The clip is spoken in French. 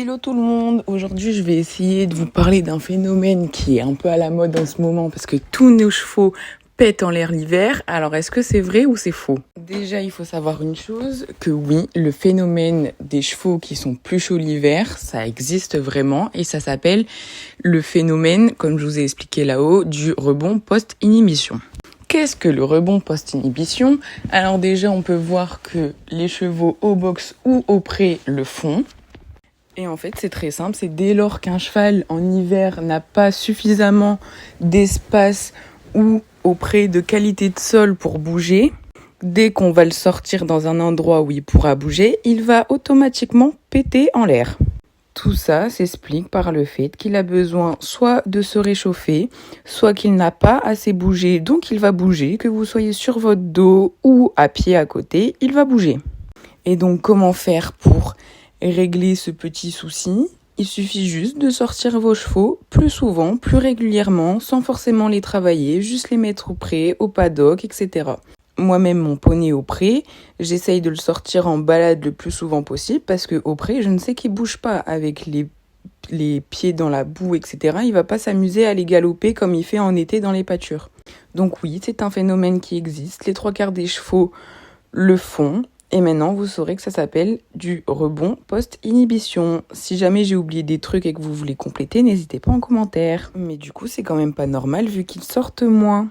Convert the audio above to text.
Hello tout le monde, aujourd'hui je vais essayer de vous parler d'un phénomène qui est un peu à la mode en ce moment parce que tous nos chevaux pètent en l'air l'hiver. Alors est-ce que c'est vrai ou c'est faux? Déjà il faut savoir une chose, que oui, le phénomène des chevaux qui sont plus chauds l'hiver, ça existe vraiment et ça s'appelle le phénomène, comme je vous ai expliqué là-haut, du rebond post-inhibition. Qu'est-ce que le rebond post-inhibition? Alors déjà on peut voir que les chevaux au box ou au pré le font. Et en fait, c'est très simple, c'est dès lors qu'un cheval en hiver n'a pas suffisamment d'espace ou auprès de qualité de sol pour bouger, dès qu'on va le sortir dans un endroit où il pourra bouger, il va automatiquement péter en l'air. Tout ça s'explique par le fait qu'il a besoin soit de se réchauffer, soit qu'il n'a pas assez bougé, donc il va bouger, que vous soyez sur votre dos ou à pied à côté, il va bouger. Et donc comment faire pour régler ce petit souci? Il suffit juste de sortir vos chevaux plus souvent, plus régulièrement, sans forcément les travailler, juste les mettre au pré, au paddock, etc. Moi-même, mon poney au pré, j'essaye de le sortir en balade le plus souvent possible parce que au pré, je ne sais qu'il bouge pas avec les pieds dans la boue, etc. Il va pas s'amuser à les galoper comme il fait en été dans les pâtures. Donc oui, c'est un phénomène qui existe. Les 3/4 des chevaux le font. Et maintenant, vous saurez que ça s'appelle du rebond post-inhibition. Si jamais j'ai oublié des trucs et que vous voulez compléter, n'hésitez pas en commentaire. Mais du coup, c'est quand même pas normal vu qu'ils sortent moins.